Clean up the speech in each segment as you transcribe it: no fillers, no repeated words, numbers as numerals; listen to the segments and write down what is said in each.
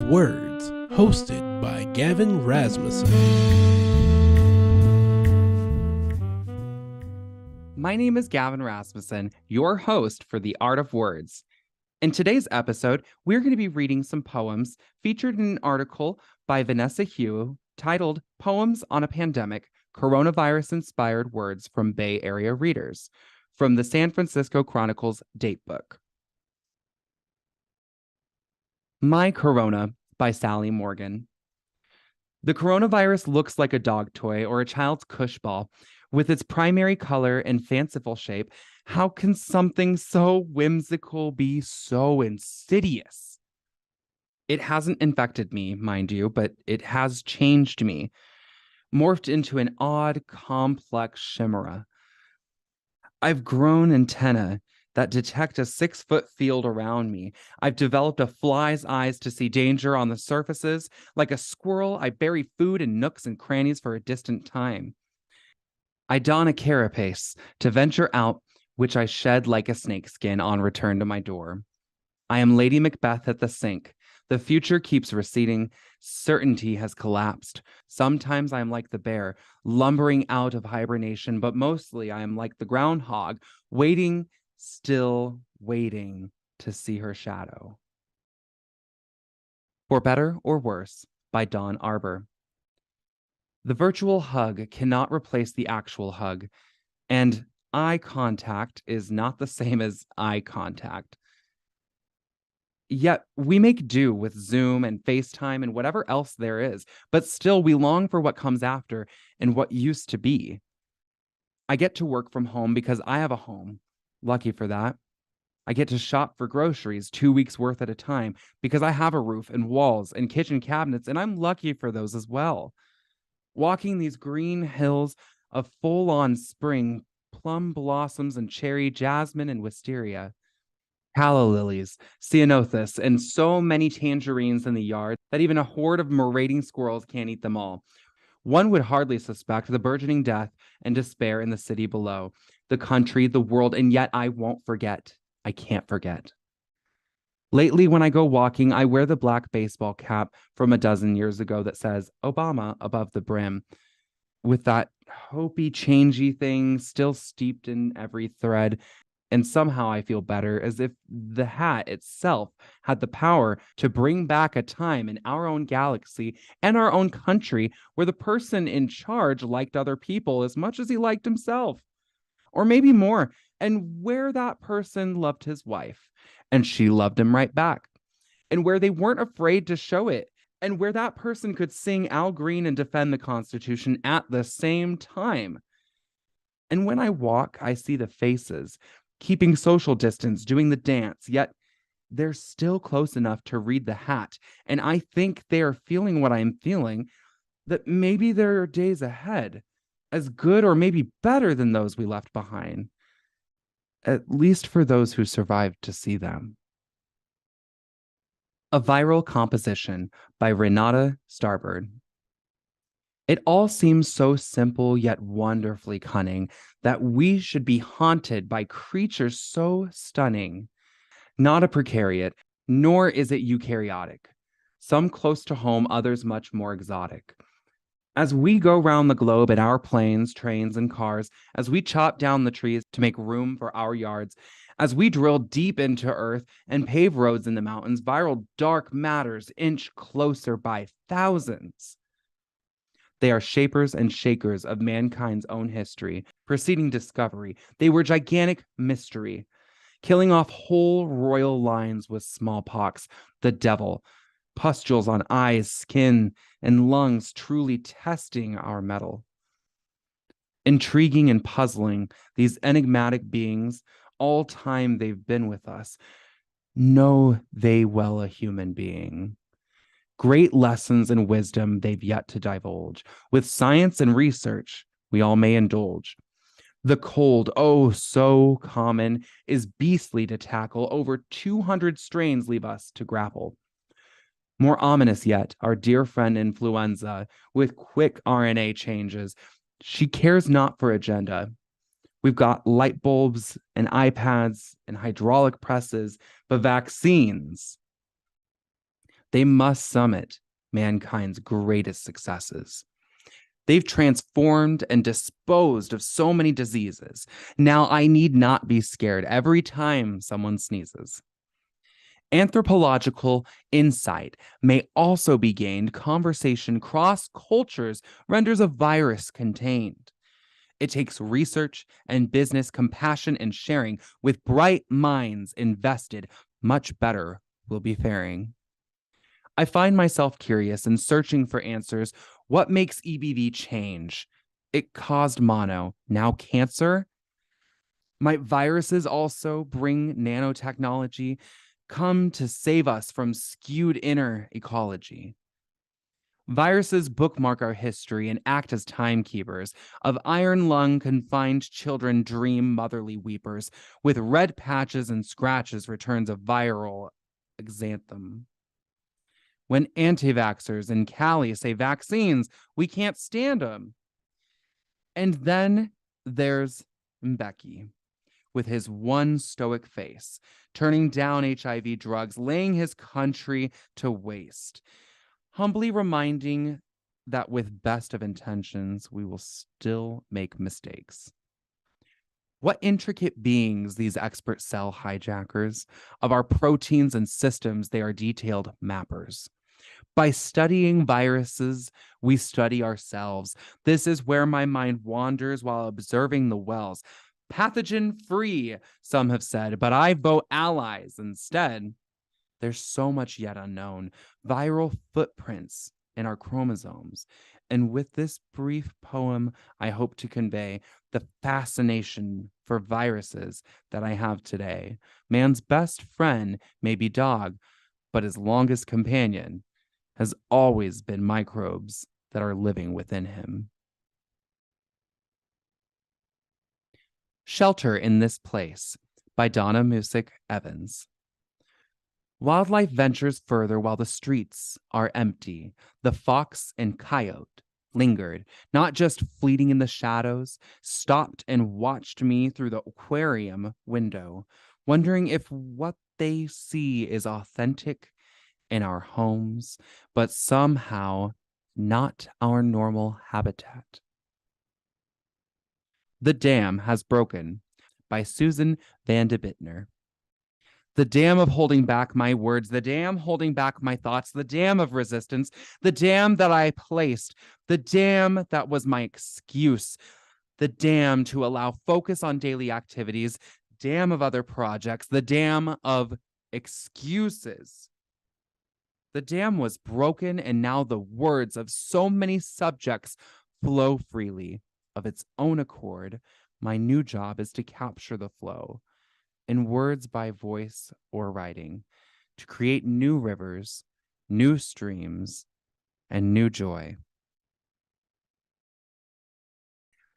Words, hosted by Gavin Rasmussen. My name is Gavin Rasmussen, your host for The Art of Words. In today's episode, we're going to be reading some poems featured in an article by Vanessa Hugh titled Poems on a Pandemic, Coronavirus-Inspired Words from Bay Area Readers, from the San Francisco Chronicle's Datebook. My Corona by Sally Morgan. The coronavirus looks like a dog toy or a child's cush ball. With its primary color and fanciful shape, how can something so whimsical be so insidious? It hasn't infected me, mind you, but it has changed me, morphed into an odd, complex chimera. I've grown antennae that detect a 6-foot field around me. I've developed a fly's eyes to see danger on the surfaces. Like a squirrel, I bury food in nooks and crannies for a distant time. I don a carapace to venture out, which I shed like a snakeskin on return to my door. I am Lady Macbeth at the sink. The future keeps receding. Certainty has collapsed. Sometimes I am like the bear, lumbering out of hibernation, but mostly I am like the groundhog, waiting, still waiting to see her shadow. For Better or Worse by Dawn Arbor. The virtual hug cannot replace the actual hug, and eye contact is not the same as eye contact. Yet we make do with Zoom and FaceTime and whatever else there is, but still we long for what comes after and what used to be. I get to work from home because I have a home. Lucky for that. I get to shop for groceries 2 weeks worth at a time because I have a roof and walls and kitchen cabinets, and I'm lucky for those as well. Walking these green hills of full-on spring, plum blossoms and cherry, jasmine and wisteria, calla lilies, ceanothus, and so many tangerines in the yard that even a horde of marauding squirrels can't eat them all. One would hardly suspect the burgeoning death and despair in the city below, the country, the world, and yet I won't forget. I can't forget. Lately, when I go walking, I wear the black baseball cap from a dozen years ago that says Obama above the brim, with that hopey, changey thing still steeped in every thread. And somehow I feel better, as if the hat itself had the power to bring back a time in our own galaxy and our own country where the person in charge liked other people as much as he liked himself, or maybe more, and where that person loved his wife and she loved him right back, and where they weren't afraid to show it, and where that person could sing Al Green and defend the Constitution at the same time. And when I walk, I see the faces, keeping social distance, doing the dance, yet they're still close enough to read the hat. And I think they are feeling what I'm feeling, that maybe there are days ahead, as good or maybe better than those we left behind, at least for those who survived to see them. A Viral Composition by Renata Starbird. It all seems so simple yet wonderfully cunning, that we should be haunted by creatures so stunning. Not a precariat, nor is it eukaryotic. Some close to home, others much more exotic. As we go round the globe in our planes, trains, and cars, as we chop down the trees to make room for our yards, as we drill deep into earth and pave roads in the mountains, viral dark matters inch closer by thousands. They are shapers and shakers of mankind's own history, preceding discovery. They were gigantic mystery, killing off whole royal lines with smallpox, the devil, pustules on eyes, skin, and lungs, truly testing our mettle. Intriguing and puzzling, these enigmatic beings, all time they've been with us, know they well a human being. Great lessons and wisdom they've yet to divulge. With science and research, we all may indulge. The cold, oh so common, is beastly to tackle. Over 200 strains leave us to grapple. More ominous yet, our dear friend influenza, with quick RNA changes. She cares not for agenda. We've got light bulbs and iPads and hydraulic presses, but vaccines, They must summit mankind's greatest successes. They've transformed and disposed of so many diseases. Now I need not be scared every time someone sneezes. Anthropological insight may also be gained. Conversation cross cultures renders a virus contained. It takes research and business compassion and sharing with bright minds invested. Much better will be faring. I find myself curious and searching for answers. What makes EBV change? It caused mono, now cancer. Might viruses also bring nanotechnology, come to save us from skewed inner ecology? Viruses bookmark our history and act as timekeepers. Of iron lung confined children dream motherly weepers. With red patches and scratches returns a viral exanthem. When anti-vaxxers in Cali say vaccines, we can't stand them. And then there's Mbeki with his one stoic face, turning down HIV drugs, laying his country to waste, humbly reminding that with best of intentions, we will still make mistakes. What intricate beings these expert cell hijackers of our proteins and systems, they are detailed mappers. By studying viruses, we study ourselves. This is where my mind wanders while observing the wells. Pathogen free, some have said, but I vote allies instead. There's so much yet unknown. Viral footprints in our chromosomes. And with this brief poem, I hope to convey the fascination for viruses that I have today. Man's best friend may be dog, but his longest companion has always been microbes that are living within him. Shelter in This Place by Donna Musick Evans. Wildlife ventures further while the streets are empty. The fox and coyote lingered, not just fleeting in the shadows, stopped and watched me through the aquarium window, wondering if what they see is authentic in our homes, but somehow not our normal habitat. The Dam Has Broken by Susan Van de Bittner. The dam of holding back my words, the dam holding back my thoughts, the dam of resistance, the dam that I placed, the dam that was my excuse, the dam to allow focus on daily activities, dam of other projects, the dam of excuses. The dam was broken, and now the words of so many subjects flow freely of its own accord. My new job is to capture the flow in words by voice or writing, to create new rivers, new streams, and new joy.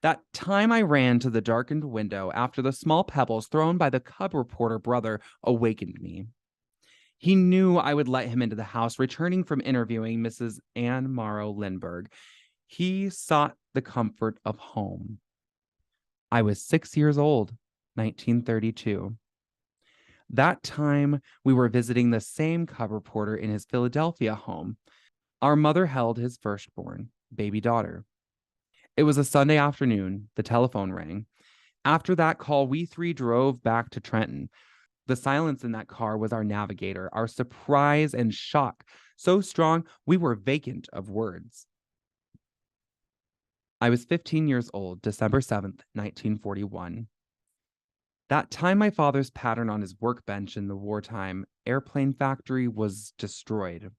That time I ran to the darkened window after the small pebbles thrown by the cub reporter brother awakened me. He knew I would let him into the house, returning from interviewing Mrs. Anne Morrow Lindbergh. He sought the comfort of home. I was 6 years old, 1932. That time, we were visiting the same cub reporter in his Philadelphia home. Our mother held his firstborn, baby daughter. It was a Sunday afternoon. The telephone rang. After that call, we three drove back to Trenton. The silence in that car was our navigator, our surprise and shock so strong we were vacant of words. I was 15 years old, December 7th, 1941. That time my father's pattern on his workbench in the wartime airplane factory was destroyed.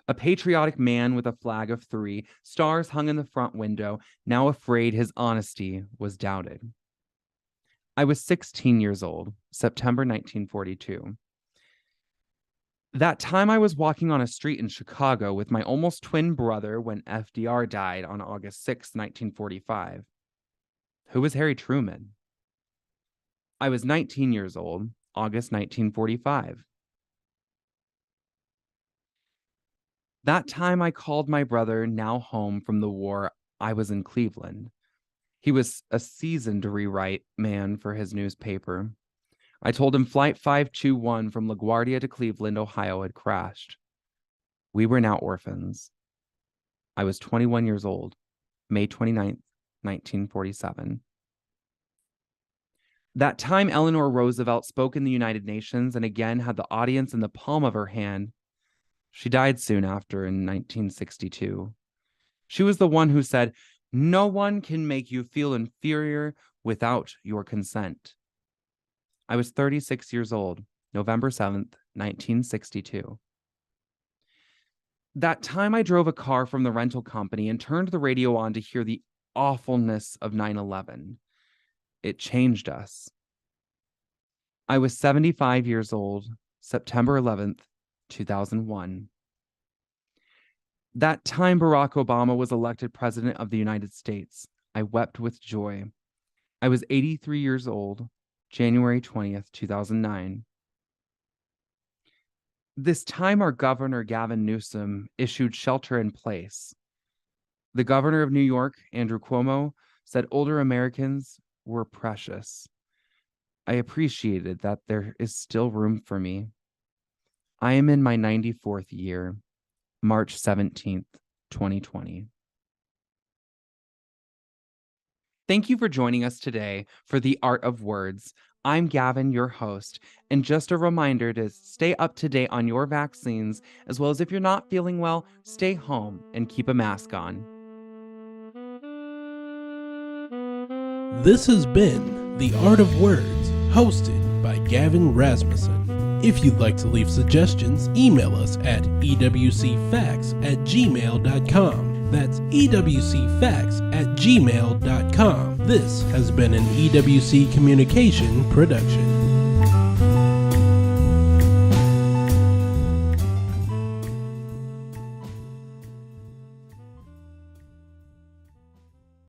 A patriotic man with a flag of 3, stars hung in the front window, now afraid his honesty was doubted. I was 16 years old, September 1942. That time I was walking on a street in Chicago with my almost twin brother when FDR died on August 6, 1945. Who was Harry Truman? I was 19 years old, August 1945. That time I called my brother, now home from the war. I was in Cleveland. He was a seasoned rewrite man for his newspaper. I told him Flight 521 from LaGuardia to Cleveland, Ohio had crashed. We were now orphans. I was 21 years old, May 29th, 1947. That time Eleanor Roosevelt spoke in the United Nations and again had the audience in the palm of her hand. She died soon after in 1962. She was the one who said, "No one can make you feel inferior without your consent." I was 36 years old, November 7th, 1962. That time I drove a car from the rental company and turned the radio on to hear the awfulness of 9/11. It changed us. I was 75 years old, September 11th, 2001. That time Barack Obama was elected president of the United States, I wept with joy. I was 83 years old, January 20th, 2009. This time our governor, Gavin Newsom, issued shelter in place. The governor of New York, Andrew Cuomo, said older Americans were precious. I appreciated that there is still room for me. I am in my 94th year, March 17th, 2020. Thank you for joining us today for The Art of Words. I'm Gavin, your host, and just a reminder to stay up to date on your vaccines, as well as if you're not feeling well, stay home and keep a mask on. This has been The Art of Words, hosted by Gavin Rasmussen. If you'd like to leave suggestions, email us at ewcfacts@gmail.com. That's ewcfacts@gmail.com. This has been an EWC Communication production.